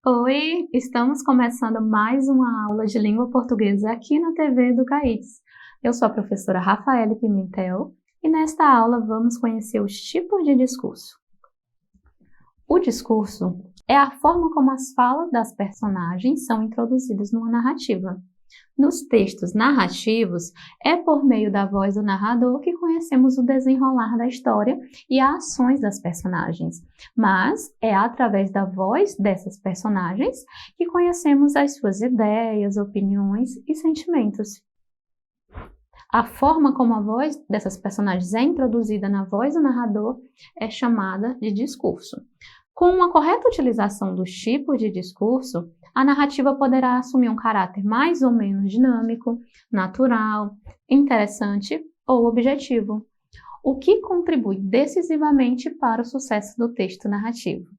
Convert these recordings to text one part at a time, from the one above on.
Oi, estamos começando mais uma aula de língua portuguesa aqui na TV do CAIS. Eu sou a professora Rafaele Pimentel e nesta aula vamos conhecer os tipos de discurso. O discurso é a forma como as falas das personagens são introduzidas numa narrativa. Nos textos narrativos, é por meio da voz do narrador que conhecemos o desenrolar da história e as ações das personagens, mas é através da voz dessas personagens que conhecemos as suas ideias, opiniões e sentimentos. A forma como a voz dessas personagens é introduzida na voz do narrador é chamada de discurso. Com uma correta utilização dos tipos de discurso, a narrativa poderá assumir um caráter mais ou menos dinâmico, natural, interessante ou objetivo, o que contribui decisivamente para o sucesso do texto narrativo.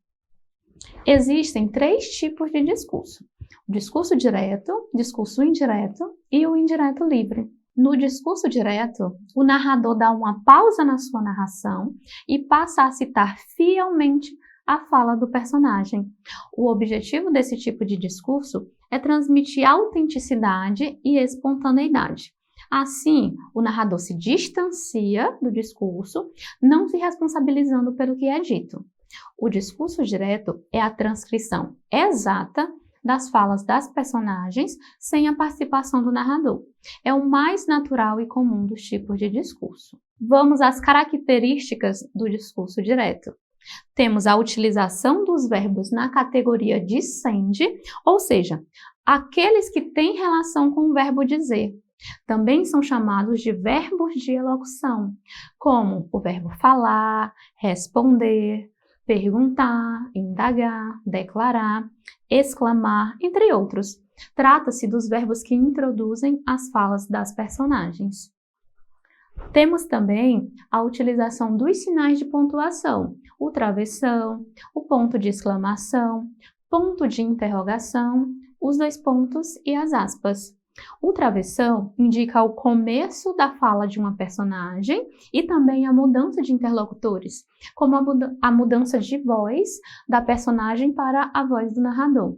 Existem 3 tipos de discurso: o discurso direto, discurso indireto e o indireto livre. No discurso direto, o narrador dá uma pausa na sua narração e passa a citar fielmente a fala do personagem. O objetivo desse tipo de discurso é transmitir autenticidade e espontaneidade. Assim, o narrador se distancia do discurso, não se responsabilizando pelo que é dito. O discurso direto é a transcrição exata das falas das personagens sem a participação do narrador. É o mais natural e comum dos tipos de discurso. Vamos às características do discurso direto. Temos a utilização dos verbos na categoria dicende, ou seja, aqueles que têm relação com o verbo dizer. Também são chamados de verbos de elocução, como o verbo falar, responder, perguntar, indagar, declarar, exclamar, entre outros. Trata-se dos verbos que introduzem as falas das personagens. Temos também a utilização dos sinais de pontuação, o travessão, o ponto de exclamação, ponto de interrogação, os 2 pontos e as aspas. O travessão indica o começo da fala de uma personagem e também a mudança de interlocutores, como a mudança de voz da personagem para a voz do narrador.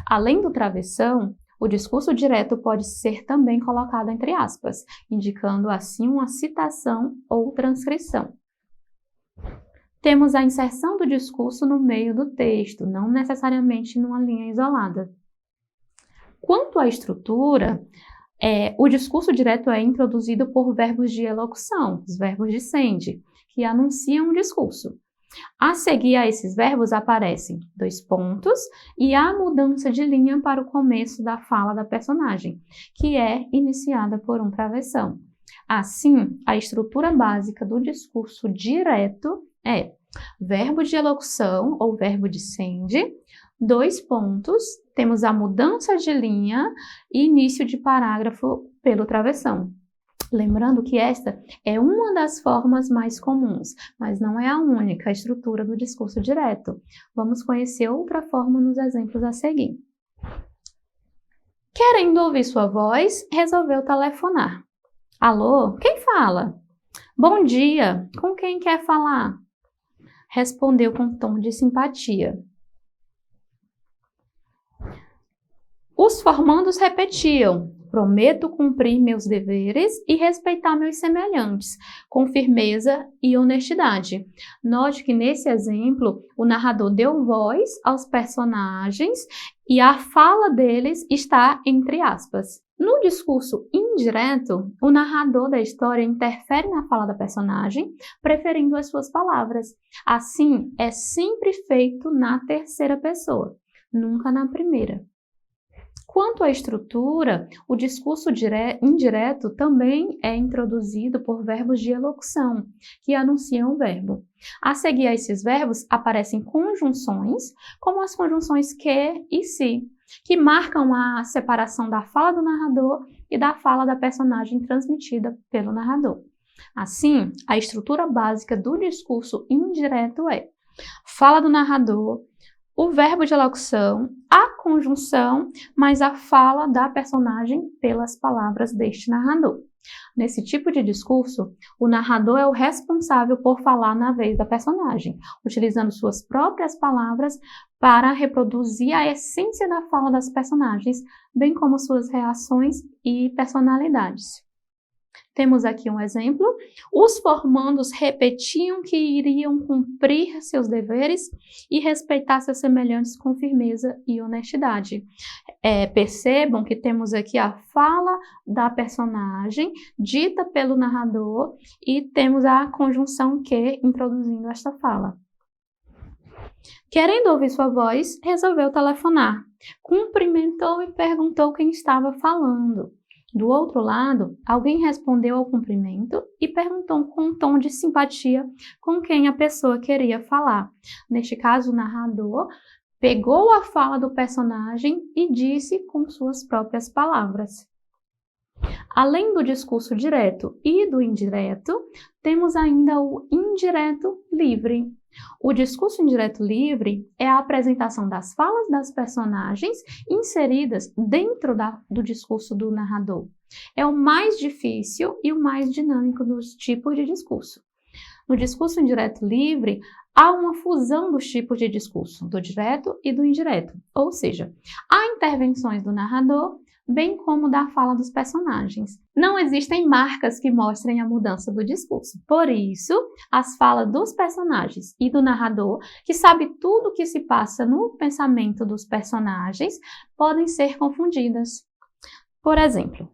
Além do travessão, o discurso direto pode ser também colocado entre aspas, indicando assim uma citação ou transcrição. Temos a inserção do discurso no meio do texto, não necessariamente numa linha isolada. Quanto à estrutura, o discurso direto é introduzido por verbos de elocução, os verbos dicende, que anunciam o discurso. A seguir a esses verbos aparecem 2 pontos e a mudança de linha para o começo da fala da personagem, que é iniciada por um travessão. Assim, a estrutura básica do discurso direto é verbo de elocução ou verbo dicende, 2 pontos, temos a mudança de linha e início de parágrafo pelo travessão. Lembrando que esta é uma das formas mais comuns, mas não é a única estrutura do discurso direto. Vamos conhecer outra forma nos exemplos a seguir. Querendo ouvir sua voz, resolveu telefonar. Alô, quem fala? Bom dia, com quem quer falar? Respondeu com tom de simpatia. Os formandos repetiam: prometo cumprir meus deveres e respeitar meus semelhantes, com firmeza e honestidade. Note que nesse exemplo, o narrador deu voz aos personagens e a fala deles está entre aspas. No discurso indireto, o narrador da história interfere na fala da personagem, preferindo as suas palavras. Assim, é sempre feito na terceira pessoa, nunca na primeira. Quanto à estrutura, o discurso indireto também é introduzido por verbos de elocução, que anunciam o verbo. A seguir a esses verbos aparecem conjunções, como as conjunções que e se, que marcam a separação da fala do narrador e da fala da personagem transmitida pelo narrador. Assim, a estrutura básica do discurso indireto é fala do narrador, o verbo de elocução, a conjunção, mais a fala da personagem pelas palavras deste narrador. Nesse tipo de discurso, o narrador é o responsável por falar na vez da personagem, utilizando suas próprias palavras para reproduzir a essência da fala das personagens, bem como suas reações e personalidades. Temos aqui um exemplo. Os formandos repetiam que iriam cumprir seus deveres e respeitar seus semelhantes com firmeza e honestidade. Percebam que temos aqui a fala da personagem dita pelo narrador e temos a conjunção que introduzindo esta fala. Querendo ouvir sua voz, resolveu telefonar. Cumprimentou e perguntou quem estava falando. Do outro lado, alguém respondeu ao cumprimento e perguntou com um tom de simpatia com quem a pessoa queria falar. Neste caso, o narrador pegou a fala do personagem e disse com suas próprias palavras. Além do discurso direto e do indireto, temos ainda o indireto livre. O discurso indireto livre é a apresentação das falas das personagens inseridas dentro do discurso do narrador. É o mais difícil e o mais dinâmico dos tipos de discurso. No discurso indireto livre, há uma fusão dos tipos de discurso, do direto e do indireto, ou seja, há intervenções do narrador, bem como da fala dos personagens. Não existem marcas que mostrem a mudança do discurso. Por isso, as falas dos personagens e do narrador, que sabe tudo o que se passa no pensamento dos personagens, podem ser confundidas. Por exemplo,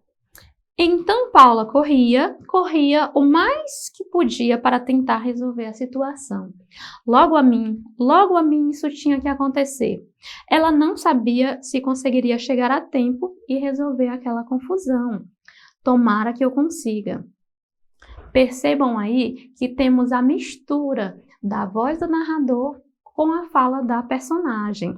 então Paula corria o mais que podia para tentar resolver a situação. Logo a mim isso tinha que acontecer. Ela não sabia se conseguiria chegar a tempo e resolver aquela confusão. Tomara que eu consiga. Percebam aí que temos a mistura da voz do narrador com a fala da personagem.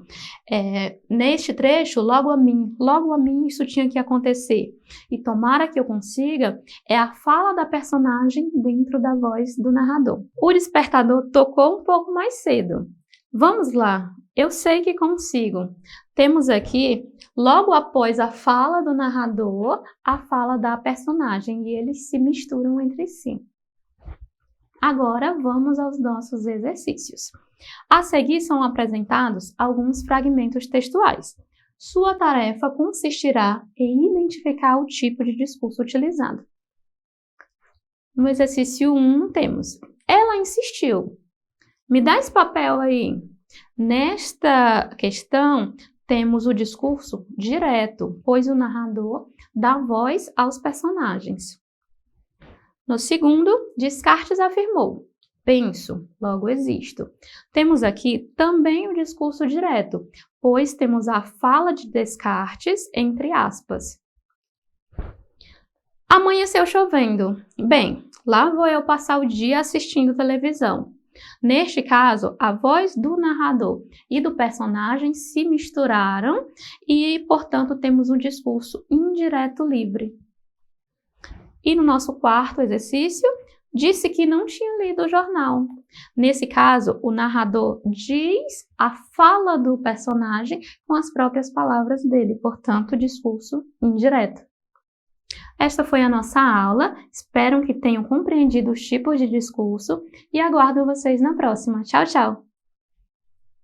Neste trecho, logo a mim isso tinha que acontecer. E tomara que eu consiga, é a fala da personagem dentro da voz do narrador. O despertador tocou um pouco mais cedo. Vamos lá, eu sei que consigo. Temos aqui, logo após a fala do narrador, a fala da personagem, e eles se misturam entre si. Agora vamos aos nossos exercícios. A seguir são apresentados alguns fragmentos textuais. Sua tarefa consistirá em identificar o tipo de discurso utilizado. No exercício 1 temos: ela insistiu. Me dá esse papel aí. Nesta questão, temos o discurso direto, pois o narrador dá voz aos personagens. No segundo, Descartes afirmou: penso, logo existo. Temos aqui também o discurso direto, pois temos a fala de Descartes entre aspas. Amanheceu chovendo. Bem, lá vou eu passar o dia assistindo televisão. Neste caso, a voz do narrador e do personagem se misturaram e, portanto, temos um discurso indireto livre. E no nosso quarto exercício, disse que não tinha lido o jornal. Nesse caso, o narrador diz a fala do personagem com as próprias palavras dele, portanto, discurso indireto. Esta foi a nossa aula, espero que tenham compreendido os tipos de discurso e aguardo vocês na próxima. Tchau, tchau!